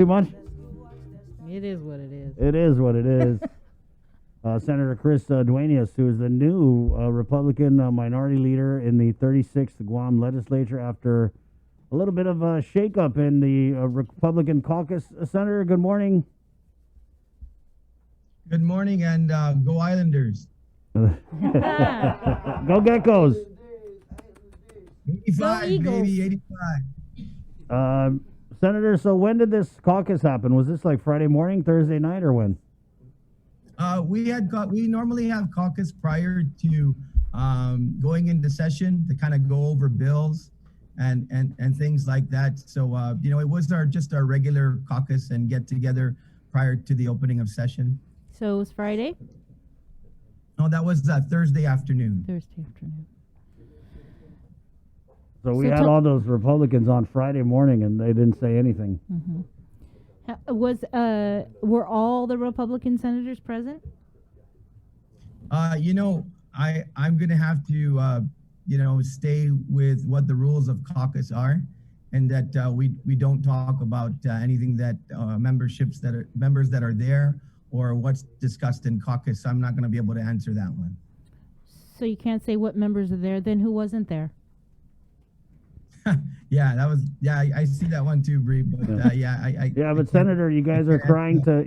Too much? It is what it is. It is what it is. Senator Chris Duenas, who is the new Republican minority leader in the 36th Guam legislature after a little bit of a shakeup in the Republican caucus. Senator, good morning. Good morning, and go Islanders. Go Geckos. 85, baby, 85. Senator, so when did this caucus happen? Was this like Friday morning, Thursday night, or when? We normally have caucus prior to going into session to kind of go over bills and things like that. So it was just our regular caucus and get together prior to the opening of session. So it was Friday? No, that was Thursday afternoon. Thursday afternoon. So we had all those Republicans on Friday morning, and they didn't say anything. Mm-hmm. Were all the Republican senators present? I'm going to have to, stay with what the rules of caucus are, and that we don't talk about anything that members that are there or what's discussed in caucus. So I'm not going to be able to answer that one. So you can't say what members are there. Then who wasn't there? I see that one too, Bree. But but Senator, you guys are crying to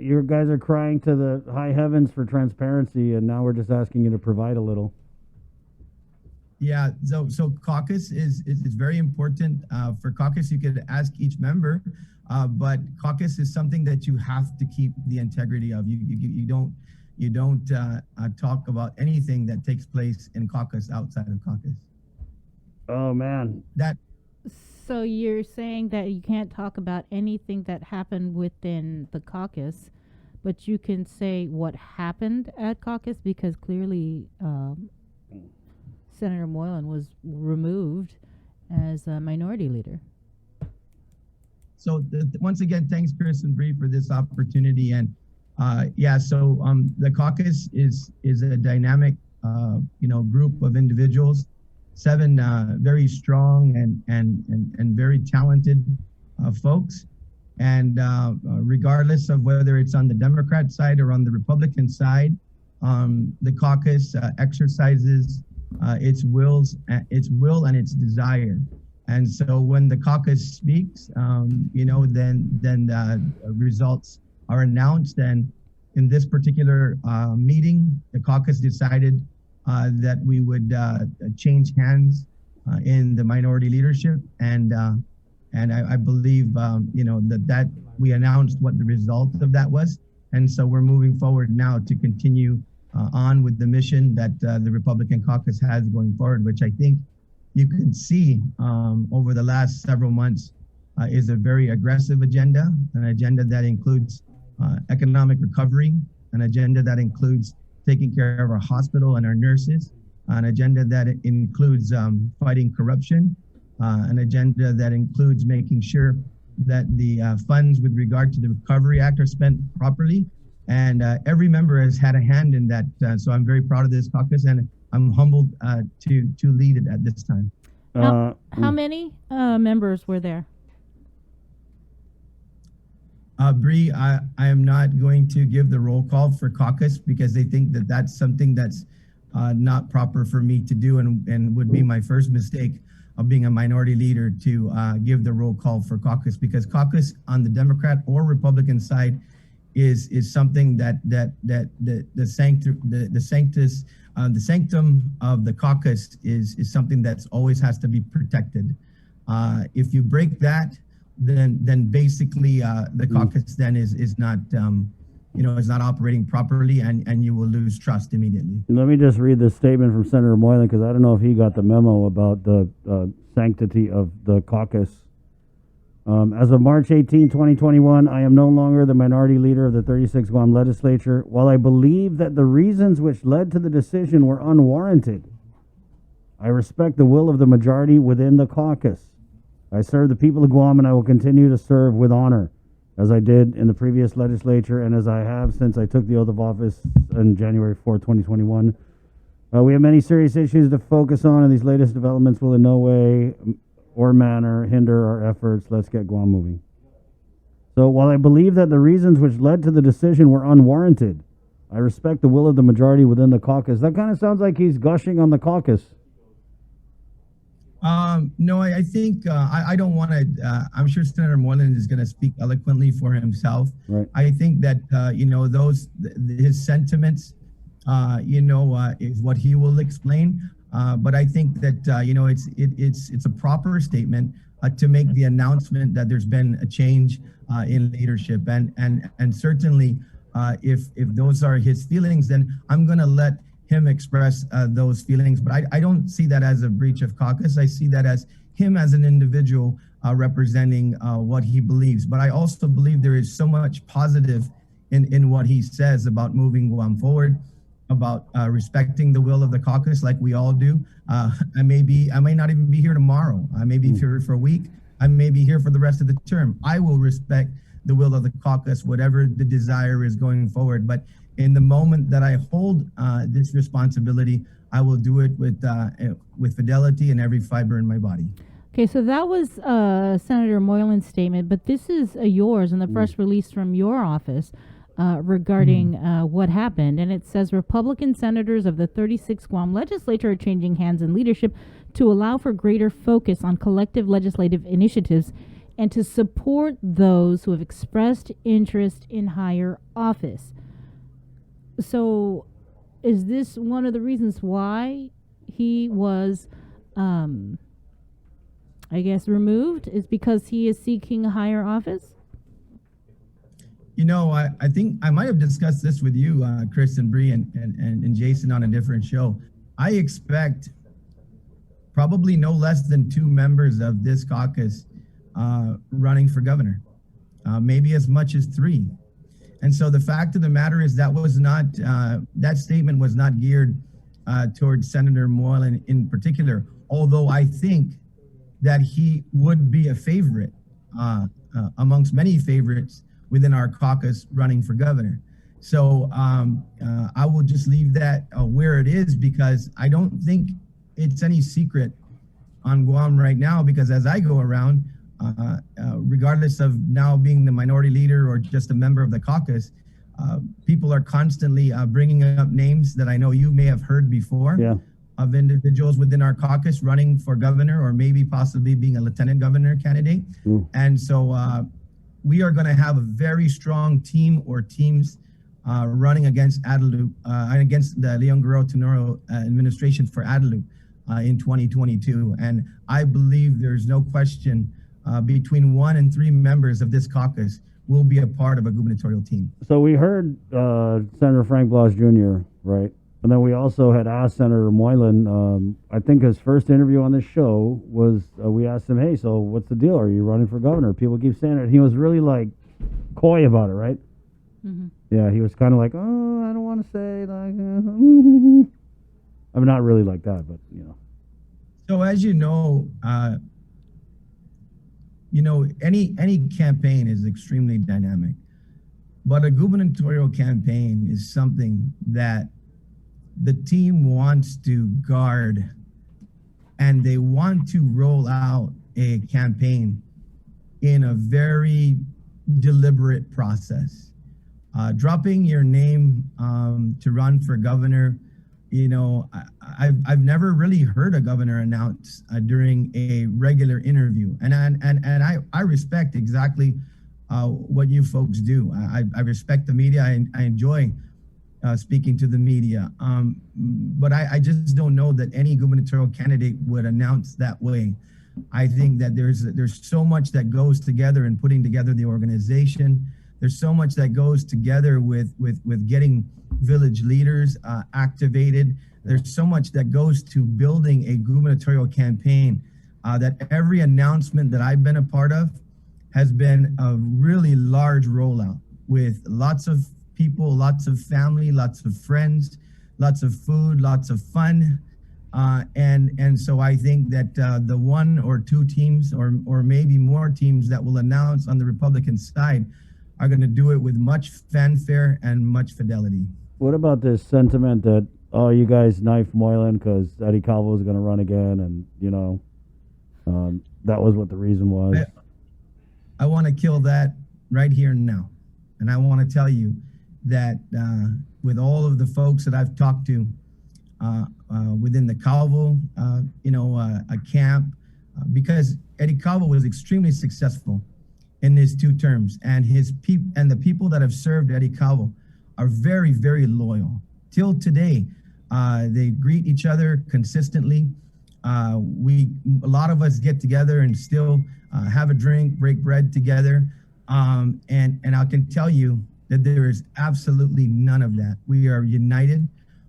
the high heavens for transparency, and now we're just asking you to provide a little. Yeah, so caucus is very important. For caucus, you could ask each member, but caucus is something that you have to keep the integrity of. You don't talk about anything that takes place in caucus outside of caucus. Oh man, So you're saying that you can't talk about anything that happened within the caucus, but you can say what happened at caucus because clearly Senator Moylan was removed as a minority leader. So once again, thanks, Chris and Bree, for this opportunity. And the caucus is a dynamic, group of individuals. 7 very strong and very talented folks. And regardless of whether it's on the Democrat side or on the Republican side, the caucus exercises its will and its desire. And so when the caucus speaks, then results are announced. And in this particular meeting, the caucus decided that we would change hands in the minority leadership, and I believe that we announced what the result of that was, and so we're moving forward now to continue on with the mission that the Republican caucus has going forward, which I think you can see over the last several months is a very aggressive agenda, an agenda that includes economic recovery, an agenda that includes taking care of our hospital and our nurses, an agenda that includes fighting corruption, an agenda that includes making sure that the funds with regard to the Recovery Act are spent properly. And every member has had a hand in that. So I'm very proud of this caucus, and I'm humbled to lead it at this time. How many members were there? Bree, I am not going to give the roll call for caucus because they think that that's something that's not proper for me to do, and would be my first mistake of being a minority leader to give the roll call for caucus, because caucus on the Democrat or Republican side is something that the sanctum of the caucus is something that's always has to be protected. If you break that, then basically the caucus then is not is not operating properly, and you will lose trust immediately. Let me just read this statement from Senator Moylan, because I don't know if he got the memo about the sanctity of the caucus. As of March 18, 2021, I am no longer the minority leader of the 36th Guam legislature. While I believe that the reasons which led to the decision were unwarranted, I respect the will of the majority within the caucus. I serve the people of Guam, and I will continue to serve with honor, as I did in the previous legislature and as I have since I took the oath of office on January 4, 2021. We have many serious issues to focus on, and these latest developments will in no way or manner hinder our efforts. Let's get Guam moving. So while I believe that the reasons which led to the decision were unwarranted, I respect the will of the majority within the caucus. That kind of sounds like he's gushing on the caucus. No, I think I don't want to. I'm sure Senator Moylan is going to speak eloquently for himself. Right. I think that his sentiments, is what he will explain. But I think that it's a proper statement to make the announcement that there's been a change in leadership, and certainly if those are his feelings, then I'm going to let him express those feelings. But I don't see that as a breach of caucus. I see that as him as an individual representing what he believes. But I also believe there is so much positive in what he says about moving Guam forward, about respecting the will of the caucus like we all do. I may not even be here tomorrow. I may be here for a week. I may be here for the rest of the term. I will respect the will of the caucus, whatever the desire is going forward. But in the moment that I hold this responsibility, I will do it with fidelity and every fiber in my body. Okay, so that was Senator Moylan's statement, but this is yours and the press release from your office regarding what happened. And it says Republican senators of the 36th Guam legislature are changing hands in leadership to allow for greater focus on collective legislative initiatives and to support those who have expressed interest in higher office. So is this one of the reasons why he was, I guess, removed? Is because he is seeking a higher office? I think I might have discussed this with you, Chris and Bree and Jason on a different show. I expect probably no less than 2 members of this caucus running for governor, maybe as much as 3. And so the fact of the matter is that statement was not geared towards Senator Moylan in particular, although I think that he would be a favorite amongst many favorites within our caucus running for governor. So I will just leave that where it is, because I don't think it's any secret on Guam right now, because as I go around, regardless of now being the minority leader or just a member of the caucus, people are constantly bringing up names that I know you may have heard before, of individuals within our caucus running for governor or maybe possibly being a lieutenant governor candidate. And so we are going to have a very strong team or teams running against Adelu, against the Leon Guerrero Tenoro administration for Adelu in 2022. And I believe there's no question between 1 and 3 members of this caucus will be a part of a gubernatorial team. So we heard Senator Frank Blas Jr., right? And then we also had asked Senator Moylan, I think his first interview on this show was, we asked him, hey, so what's the deal? Are you running for governor? People keep saying it. He was really like coy about it, right? Mm-hmm. Yeah, he was kind of like, oh, I don't want to say like, I mean, not really like that, but So as you know, any campaign is extremely dynamic, but a gubernatorial campaign is something that the team wants to guard, and they want to roll out a campaign in a very deliberate process. Dropping your name to run for governor, I've never really heard a governor announce during a regular interview, and I respect exactly what you folks do. I respect the media. I enjoy speaking to the media, but I just don't know that any gubernatorial candidate would announce that way. I think that there's so much that goes together in putting together the organization. There's so much that goes together with getting village leaders activated. There's so much that goes to building a gubernatorial campaign that every announcement that I've been a part of has been a really large rollout with lots of people, lots of family, lots of friends, lots of food, lots of fun. And so I think that the 1 or 2 teams or maybe more teams that will announce on the Republican side are going to do it with much fanfare and much fidelity. What about this sentiment that, oh, you guys knife Moylan because Eddie Calvo is going to run again, and that was what the reason was? I want to kill that right here and now. And I want to tell you that with all of the folks that I've talked to within the Calvo, a camp, because Eddie Calvo was extremely successful in his 2 terms, and the people that have served Eddie Calvo are very, very loyal. Till today, they greet each other consistently. A lot of us get together and still have a drink, break bread together. And I can tell you that there is absolutely none of that. We are united.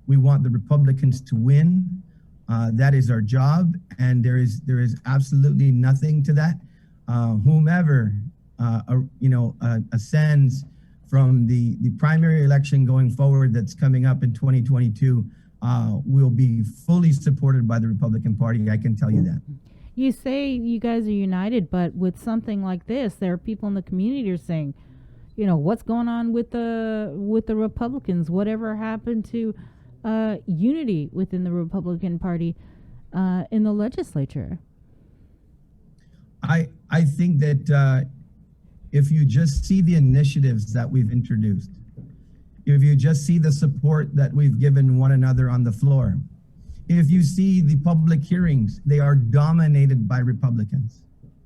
We want the Republicans to win. That is our job, and there is absolutely nothing to that. Whomever ascends from the primary election going forward that's coming up in 2022 will be fully supported by the Republican Party. I can tell you that. You say you guys are united, but with something like this, there are people in the community who are saying, what's going on with the Republicans? Whatever happened to unity within the Republican Party in the legislature? I think that if you just see the initiatives that we've introduced, if you just see the support that we've given one another on the floor, if you see the public hearings, they are dominated by Republicans.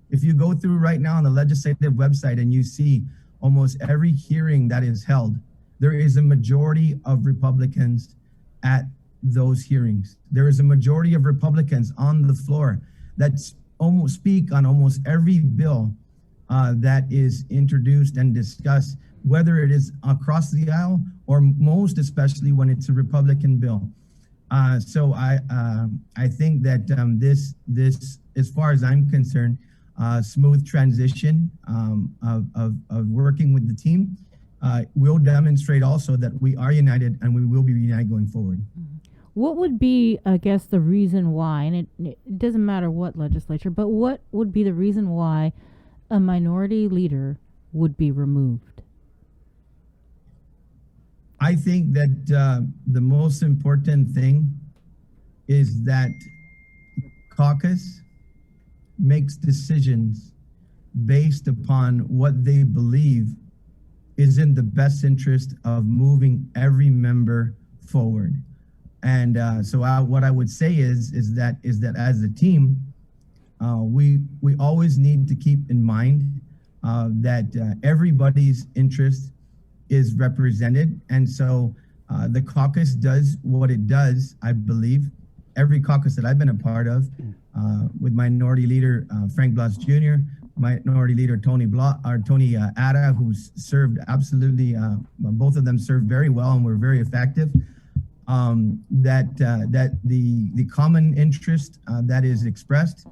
If you go through right now on the legislative website and you see almost every hearing that is held, there is a majority of Republicans at those hearings. There is a majority of Republicans on the floor that almost speak on almost every bill that is introduced and discussed, whether it is across the aisle or most especially when it's a Republican bill. So I think that this, as far as I'm concerned, smooth transition of working with the team will demonstrate also that we are united and we will be united going forward. What would be, I guess, the reason why, and it doesn't matter what legislature, but what would be the reason why a minority leader would be removed? I think that the most important thing is that caucus makes decisions based upon what they believe is in the best interest of moving every member forward. And what I would say is that as a team, we always need to keep in mind that everybody's interest is represented. And so the caucus does what it does, I believe. Every caucus that I've been a part of, with Minority Leader Frank Blas Jr., Minority Leader Tony Ada, who's served absolutely, both of them served very well and were very effective. That the common interest that is expressed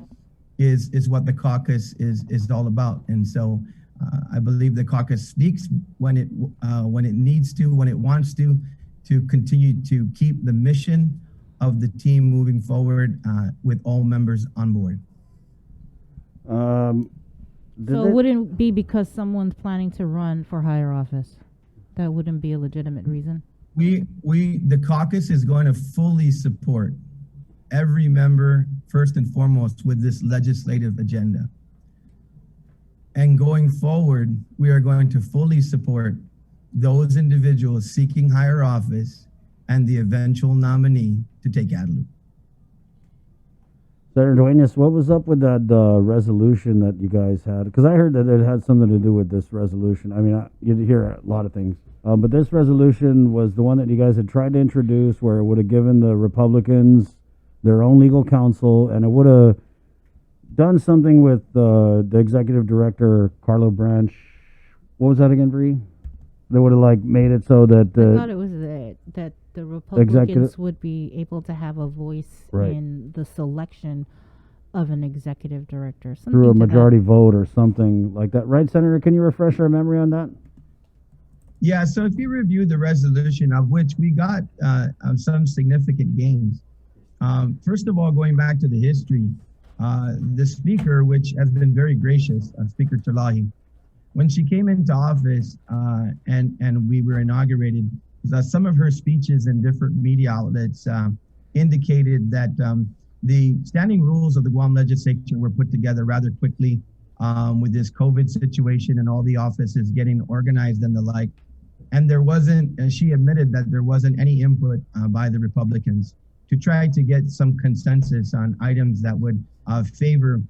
is what the caucus is all about. And so I believe the caucus speaks when it needs to, when it wants to continue to keep the mission of the team moving forward with all members on board. So it wouldn't be because someone's planning to run for higher office. That wouldn't be a legitimate reason. The caucus is going to fully support every member, first and foremost, with this legislative agenda. And going forward, we are going to fully support those individuals seeking higher office and the eventual nominee to take Guadalupe. Senator Duenas, what was up with that resolution that you guys had? Because I heard that it had something to do with this resolution. I mean, you hear a lot of things. But this resolution was the one that you guys had tried to introduce where it would have given the Republicans their own legal counsel, and it would have done something with the executive director, Carlo Branch. What was that again, Bree? They would have made it so that I thought it was that the Republicans would be able to have a voice in the selection of an executive director. Through a majority vote or something like that. Right, Senator? Can you refresh our memory on that? Yeah, so if you review the resolution, of which we got some significant gains. First of all, going back to the history, the speaker, which has been very gracious, Speaker Talahi, when she came into office and we were inaugurated, some of her speeches in different media outlets indicated that the standing rules of the Guam legislature were put together rather quickly with this COVID situation and all the offices getting organized and the like. And there wasn't, and she admitted that there wasn't any input by the Republicans to try to get some consensus on items that would favor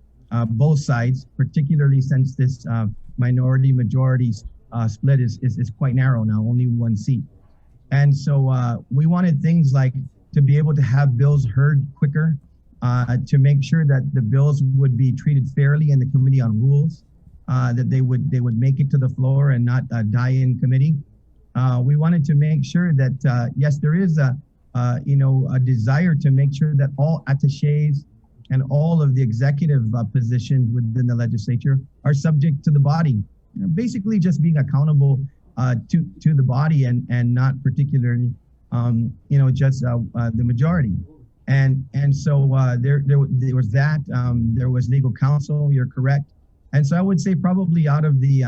both sides, particularly since this minority majority split is quite narrow now, only one seat. And so we wanted things like to be able to have bills heard quicker, to make sure that the bills would be treated fairly in the Committee on Rules, that they would make it to the floor and not die in committee. We wanted to make sure that yes, there is a desire to make sure that all attachés and all of the executive positions within the legislature are subject to the body, basically just being accountable to the body and not particularly just the majority. And so there was that. There was legal counsel. You're correct. And so I would say probably out of the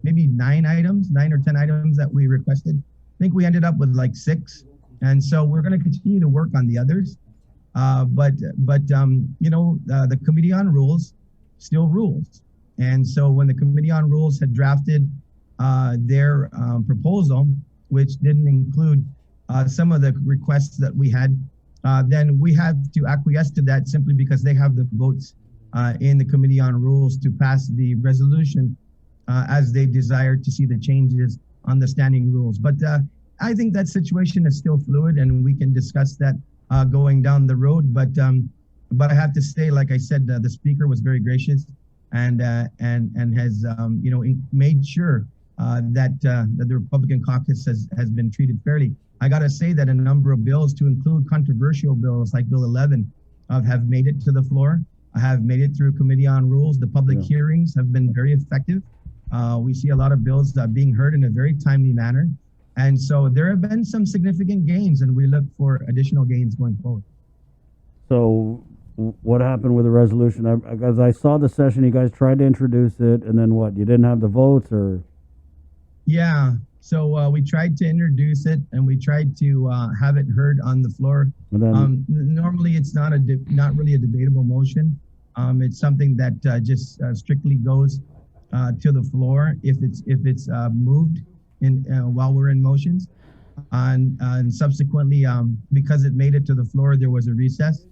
maybe 9 or 10 items that we requested, I think we ended up with like 6. And so we're going to continue to work on the others. But the Committee on Rules still rules. And so when the Committee on Rules had drafted their proposal, which didn't include some of the requests that we had, then we had to acquiesce to that simply because they have the votes in the Committee on Rules to pass the resolution as they desire to see the changes on the standing rules. But I think that situation is still fluid, and we can discuss that going down the road. But I have to say, like I said, the Speaker was very gracious and has made sure that the Republican caucus has been treated fairly. I got to say that a number of bills, to include controversial bills like Bill 11, have made it to the floor, have made it through Committee on Rules. The public hearings have been very effective. We see a lot of bills being heard in a very timely manner. And so there have been some significant gains, and we look for additional gains going forward. So what happened with the resolution? As I saw the session, you guys tried to introduce it, and then what? You didn't have the votes, or? Yeah. So we tried to introduce it, and we tried to have it heard on the floor. Normally, it's not really a debatable motion. It's something that just strictly goes to the floor if it's moved while we're in motions. And subsequently, because it made it to the floor, there was a recess.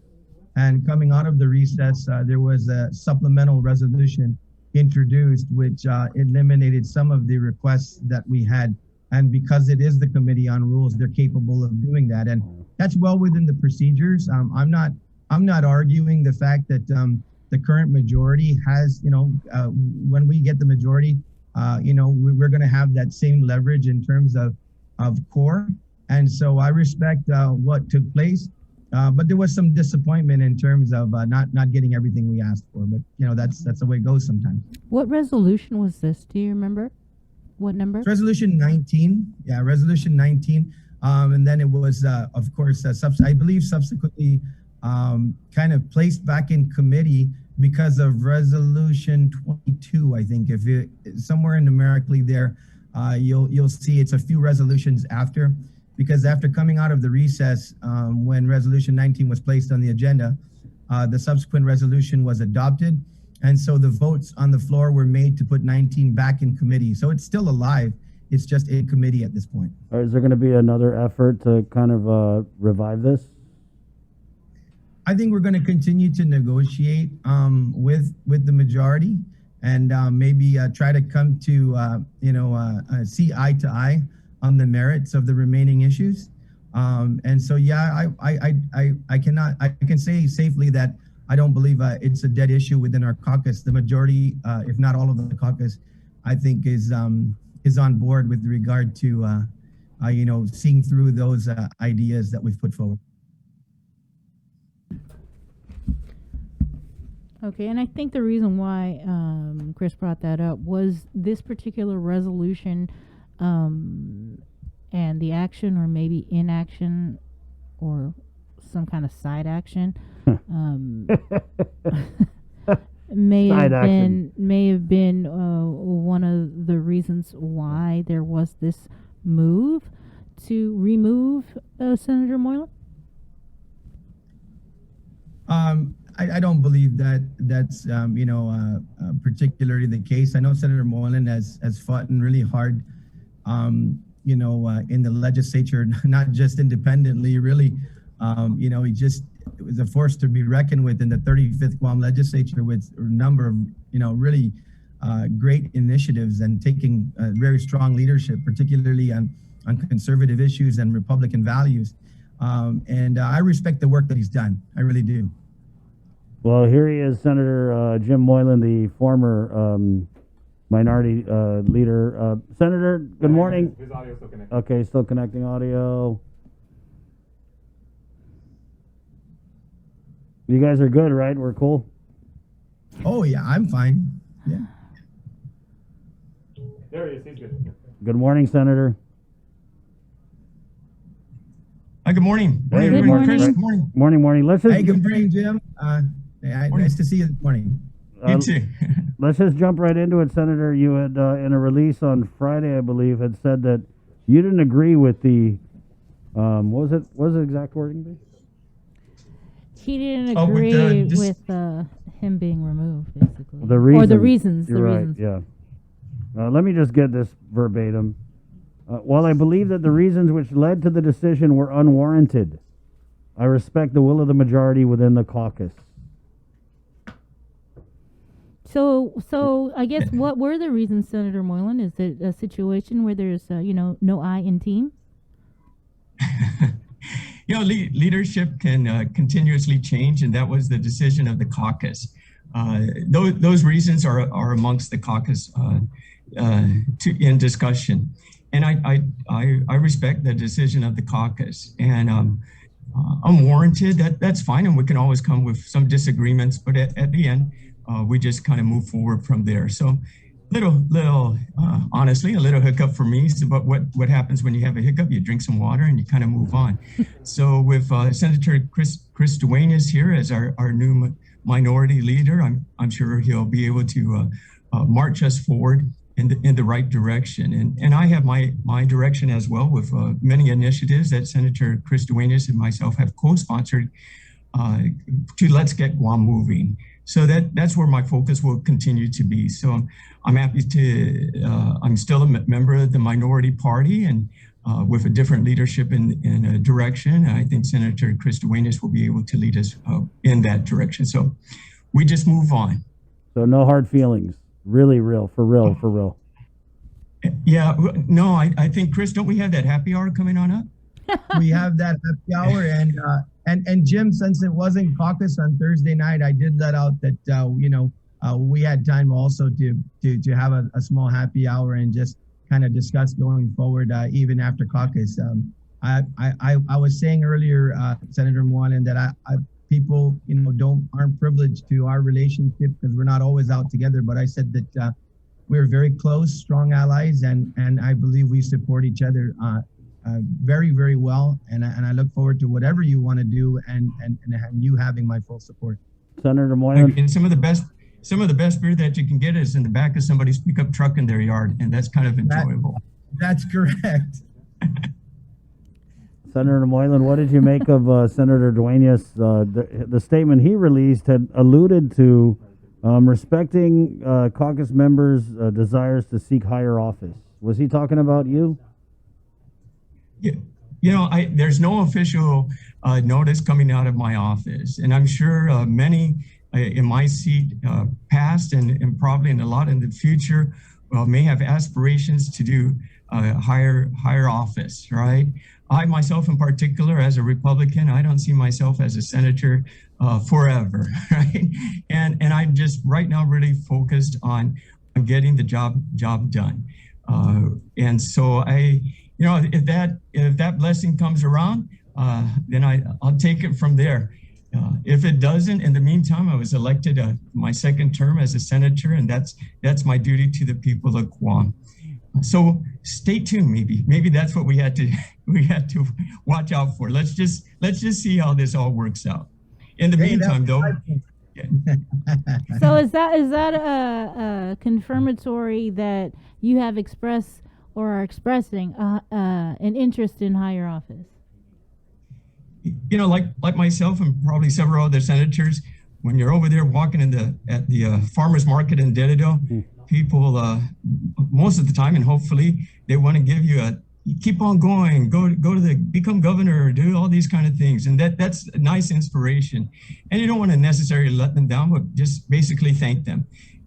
And coming out of the recess, there was a supplemental resolution introduced, which eliminated some of the requests that we had. And because it is the Committee on Rules, they're capable of doing that. And that's well within the procedures. I'm not arguing the fact that the current majority has, when we get the majority, we're going to have that same leverage in terms of core. And so I respect what took place. But there was some disappointment in terms of not getting everything we asked for. But, that's the way it goes sometimes. What resolution was this? Do you remember? What number? It's Resolution 19. Yeah, Resolution 19. And then it was, of course, I believe subsequently kind of placed back in committee because of Resolution 22, I think. If you somewhere numerically there, you'll see it's a few resolutions after. Because after coming out of the recess, when Resolution 19 was placed on the agenda, the subsequent resolution was adopted. And so the votes on the floor were made to put 19 back in committee. So it's still alive. It's just in committee at this point. Or is there going to be another effort to kind of revive this? I think we're going to continue to negotiate with the majority and maybe try to come to, see eye to eye on the merits of the remaining issues. And so, yeah, I can say safely that I don't believe it's a dead issue within our caucus. The majority, if not all of the caucus, I think is on board with regard to, seeing through those ideas that we've put forward. Okay, and I think the reason why Chris brought that up was this particular resolution and the action or maybe inaction or some kind of side action may have been one of the reasons why there was this move to remove Senator Moylan. I don't believe that that's particularly the case. I know Senator Moylan has fought really hard, in the legislature, not just independently, really. He just was a force to be reckoned with in the 35th Guam legislature with a number of, really great initiatives and taking very strong leadership, particularly on conservative issues and Republican values. And I respect the work that he's done. I really do. Well, here he is, Senator Jim Moylan, the former minority leader. Senator, good morning. His audio still connected. Okay, still connecting audio. You guys are good, right? We're cool? Oh, yeah, I'm fine. Yeah. There he is. He's good. Good morning, Senator. Hi, good morning. Hey, good morning. Chris. Good morning. Morning. Let's just Hey, good morning, Jim. Nice to see you this morning. You too. let's just jump right into it, Senator. You had in a release on Friday, I believe, had said that you didn't agree with the what was the exact wording be? He didn't Oh, with agree the with him being removed, basically. The reason, or the reasons. You're the right. reasons. Yeah. Let me just get this verbatim. While I believe that the reasons which led to the decision were unwarranted, I respect the will of the majority within the caucus. So I guess what were the reasons, Senator Moylan? Is it a situation where there's no I in team? Leadership can continuously change, and that was the decision of the caucus. Those reasons are amongst the caucus in discussion, and I respect the decision of the caucus. And unwarranted, that's fine, and we can always come with some disagreements, but at the end, we just kind of move forward from there. So honestly, a little hiccup for me. But what happens when you have a hiccup? You drink some water and you kind of move on. So with Senator Chris Duenas here as our new minority leader, I'm sure he'll be able to march us forward in the right direction. And I have my direction as well with many initiatives that Senator Chris Duenas and myself have co-sponsored to Let's Get Guam Moving. So that's where my focus will continue to be. So I'm happy I'm still a member of the minority party and with a different leadership in a direction. I think Senator Chris Duenas will be able to lead us in that direction. So we just move on. So no hard feelings. Really real, for real. Yeah, no, I think, Chris, don't we have that happy hour coming on up? We have that happy hour, and Jim, since it wasn't caucus on Thursday night, I did let out that we had time also to have a small happy hour and just kind of discuss going forward even after caucus. I was saying earlier, Senator Moylan, that people aren't privileged to our relationship because we're not always out together. But I said that we're very close, strong allies, and I believe we support each other very, very well, and I look forward to whatever you want to do, and you having my full support. Senator Moylan. And some of the best beer that you can get is in the back of somebody's pickup truck in their yard, and that's kind of enjoyable. That's correct. Senator Moylan, what did you make of Senator Duenas? The statement he released had alluded to respecting caucus members' desires to seek higher office. Was he talking about you? There's no official notice coming out of my office, and I'm sure many in my seat past and probably in a lot in the future may have aspirations to do higher office, right? I myself in particular, as a Republican, I don't see myself as a senator forever, right? And I'm just right now really focused on getting the job done. And so if that blessing comes around, then I'll take it from there. If it doesn't, in the meantime, I was elected my second term as a senator, and that's my duty to the people of Guam. So stay tuned. Maybe that's what we had to watch out for. Let's just see how this all works out. In the meantime, though. So is that a confirmatory that you have expressed or are expressing an interest in higher office? Like myself and probably several other senators, when you're over there walking at the farmers market in Dededo, people most of the time, and hopefully they want to give you keep on going, go to become governor, do all these kind of things, and that's a nice inspiration. And you don't want to necessarily let them down, but just basically thank them.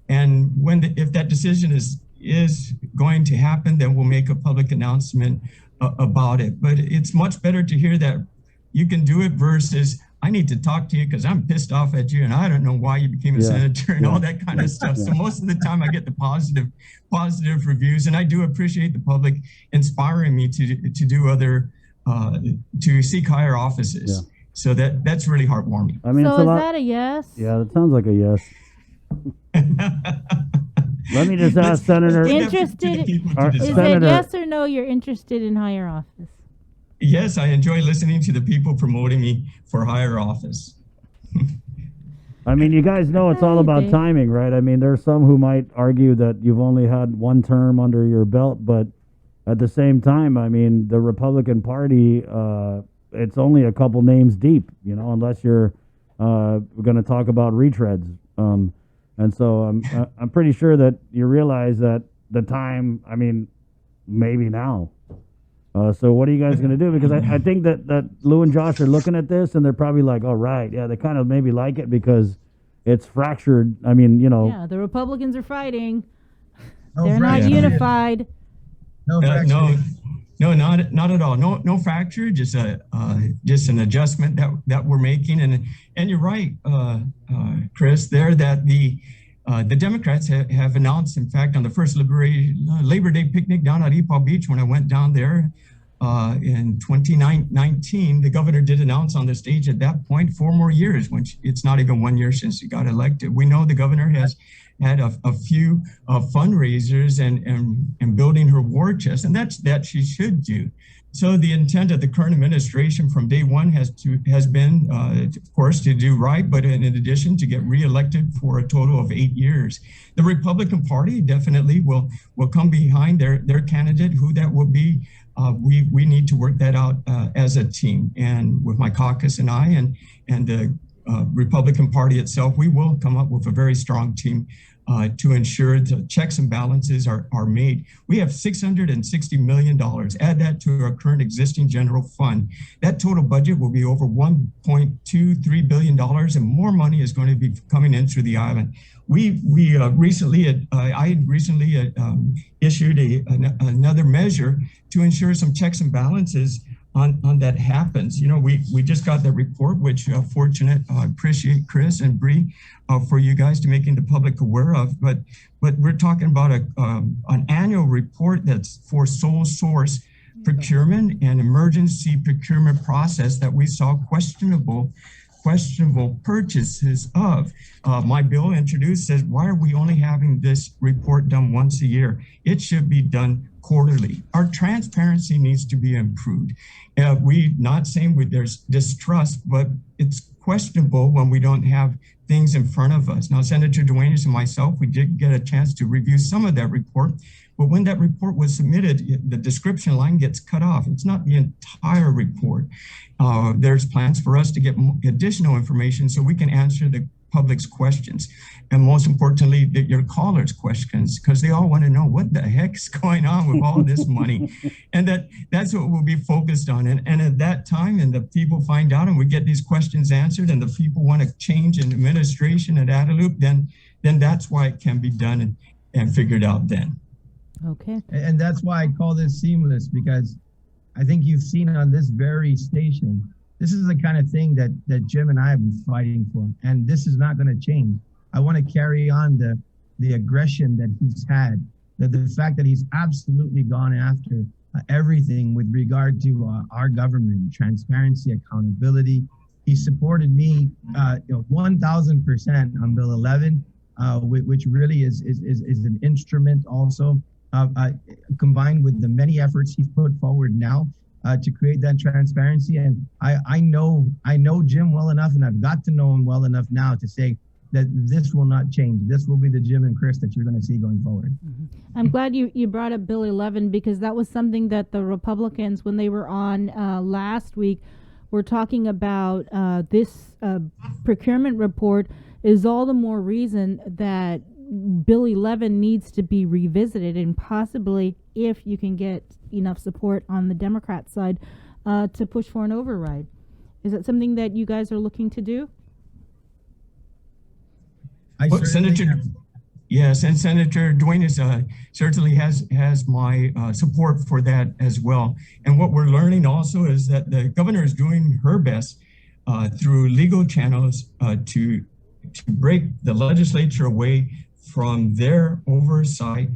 And if that decision is going to happen, then we'll make a public announcement about it. But it's much better to hear that you can do it versus I need to talk to you because I'm pissed off at you and I don't know why you became a senator and all that kind of stuff. So most of the time I get the positive reviews, and I do appreciate the public inspiring me to do other to seek higher offices. Yeah. So that's really heartwarming. I mean, so is that a yes? Yeah, that sounds like a yes. Let me just ask, Senator. Interested? Is it yes or no? You're interested in higher office? Yes, I enjoy listening to the people promoting me for higher office. I mean, you guys know it's all about timing, right? I mean, there's some who might argue that you've only had one term under your belt, but at the same time, I mean, the Republican Party, it's only a couple names deep, unless you're going to talk about retreads. And so I'm pretty sure that you realize that the time, I mean, maybe now. So what are you guys going to do? Because I think that Lou and Josh are looking at this and they're probably like, all right, yeah, they kind of maybe like it because it's fractured. I mean, Yeah, the Republicans are fighting. They're not unified. No, not at all. No fracture, just an adjustment that we're making. And you're right, Chris, there that the Democrats have announced, in fact, on the first Labor Day picnic down at Ipaw Beach, when I went down there in 2019, the governor did announce on the stage at that point 4 more years, which it's not even 1 year since he got elected. We know the governor has had a few fundraisers and building her war chest, and that she should do. So the intent of the current administration from day one has been, of course, to do right, but in addition, to get reelected for a total of 8 years. The Republican Party definitely will come behind their candidate, who that will be. We need to work that out as a team, and with my caucus and I and the Republican Party itself, we will come up with a very strong team to ensure the checks and balances are made. We have $660 million. Add that to our current existing general fund. That total budget will be over $1.23 billion, and more money is going to be coming in through the island. I recently issued another measure to ensure some checks and balances on that happens. We just got that report, which I appreciate Chris and Bree for you guys to making the public aware of. But we're talking about an annual report that's for sole source procurement and emergency procurement process that we saw questionable purchases of. My bill introduced says, why are we only having this report done once a year? It should be done quarterly. Our transparency needs to be improved. We not saying there's distrust, but it's questionable when we don't have things in front of us. Now, Senator Duenas and myself, we did get a chance to review some of that report, but when that report was submitted, the description line gets cut off. It's not the entire report. There's plans for us to get additional information so we can answer the public's questions, and most importantly, your callers' questions, because they all want to know what the heck is going on with all this money, and that's what we'll be focused on. And at that time, and the people find out, and we get these questions answered, and the people want to change in administration at Adelup, then that's why it can be done and figured out then. Okay. And that's why I call this seamless, because I think you've seen on this very station, this is the kind of thing that Jim and I have been fighting for, and this is not going to change. I want to carry on the aggression that he's had, the fact that he's absolutely gone after everything with regard to our government, transparency, accountability. He supported me 1,000% on Bill 11, which really is an instrument also, combined with the many efforts he's put forward now to create that transparency. And I know Jim well enough, and I've got to know him well enough now to say that this will not change. This will be the Jim and Chris that you're going to see going forward. Mm-hmm. I'm glad you brought up Bill 11, because that was something that the Republicans, when they were on last week, were talking about this procurement report is all the more reason that Bill 11 needs to be revisited, and possibly, if you can get enough support on the Democrat side, to push for an override. Is that something that you guys are looking to do? I Senator, yes, and Senator Duenas certainly has my support for that as well. And what we're learning also is that the governor is doing her best through legal channels to break the legislature away from their oversight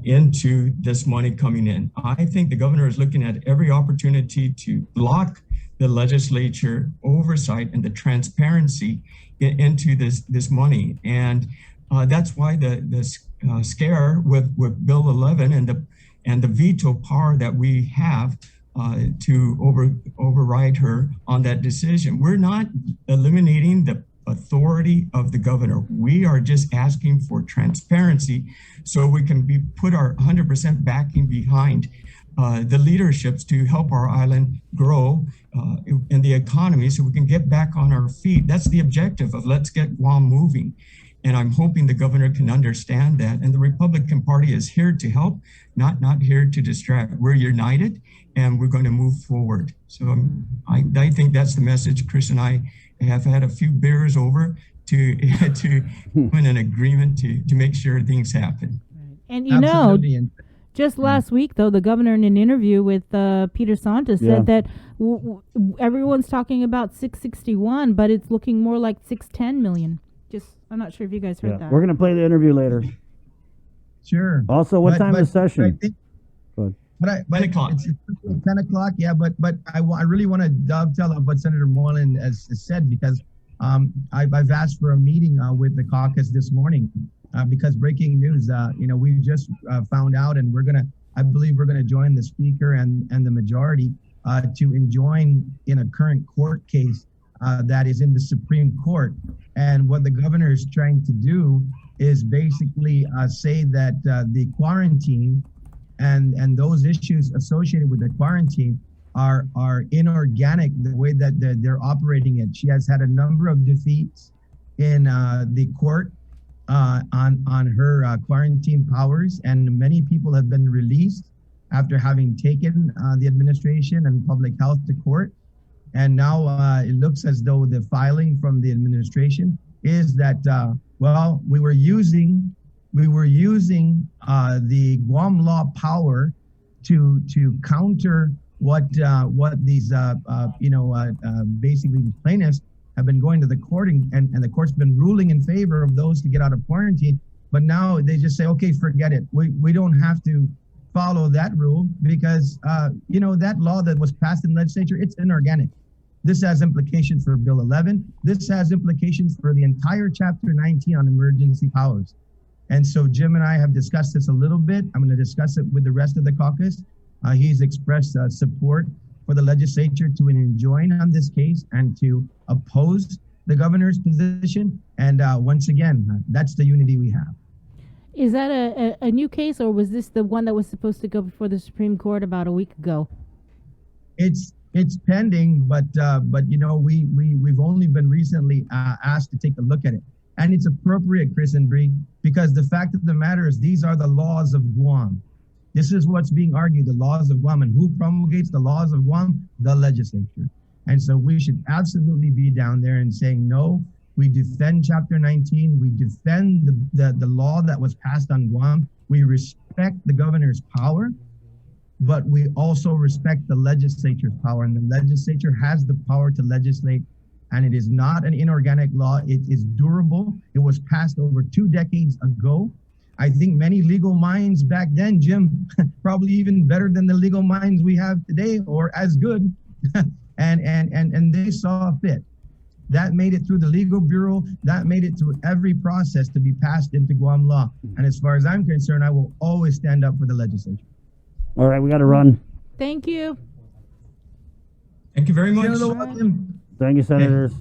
into this money coming in. I think the governor is looking at every opportunity to block the legislature oversight and the transparency into this money. And that's why the scare with Bill 11 and the veto power that we have to override her on that decision. We're not eliminating the authority of the governor. We are just asking for transparency so we can put our 100% backing behind the leaderships to help our island grow in the economy so we can get back on our feet. That's the objective of Let's Get Guam Moving. And I'm hoping the governor can understand that. And the Republican Party is here to help, not here to distract. We're united and we're going to move forward. So I think that's the message. Chris and I have had a few beers over to win an agreement to make sure things happen. And you Absolutely. know, just last week, though, the governor in an interview with Peter Santos said that everyone's talking about 661, but it's looking more like 610 million. I'm not sure if you guys heard that. We're going to play the interview later. Sure. Also, what time is session? But 10 o'clock. It's 10 o'clock, yeah, but I really want to dovetail on what Senator Moylan has said, because I've asked for a meeting with the caucus this morning because breaking news, we just found out, and I believe we're gonna join the speaker and the majority to enjoin in a current court case that is in the Supreme Court. And what the governor is trying to do is basically say that the quarantine and those issues associated with the quarantine are inorganic, the way that they're operating it. She has had a number of defeats in the court on her quarantine powers, and many people have been released after having taken the administration and public health to court. And now it looks as though the filing from the administration is that, we were using the Guam law power to counter what these basically the plaintiffs have been going to the court, and the court's been ruling in favor of those to get out of quarantine. But now they just say, okay, forget it. We don't have to follow that rule because that law that was passed in the legislature, it's inorganic. This has implications for Bill 11. This has implications for the entire Chapter 19 on emergency powers. And so Jim and I have discussed this a little bit. I'm going to discuss it with the rest of the caucus. He's expressed support for the legislature to enjoin on this case and to oppose the governor's position. And once again, that's the unity we have. Is that a new case, or was this the one that was supposed to go before the Supreme Court about a week ago? It's pending, but we've only been recently asked to take a look at it. And it's appropriate, Chris and Bree, because the fact of the matter is these are the laws of Guam. This is what's being argued, the laws of Guam. And who promulgates the laws of Guam? The legislature. And so we should absolutely be down there and saying, no, we defend Chapter 19. We defend the law that was passed on Guam. We respect the governor's power, but we also respect the legislature's power. And the legislature has the power to legislate. And it is not an inorganic law. It is durable. It was passed over 2 decades ago. I think many legal minds back then, Jim, probably even better than the legal minds we have today, or as good, and they saw fit. That made it through the legal bureau. That made it through every process to be passed into Guam law. And as far as I'm concerned, I will always stand up for the legislature. All right, we got to run. Thank you. Thank you very much. Thank you, senators.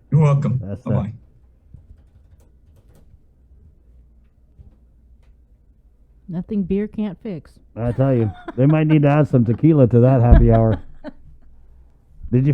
You're welcome. That's Bye-bye. Nothing beer can't fix. I tell you, they might need to add some tequila to that happy hour.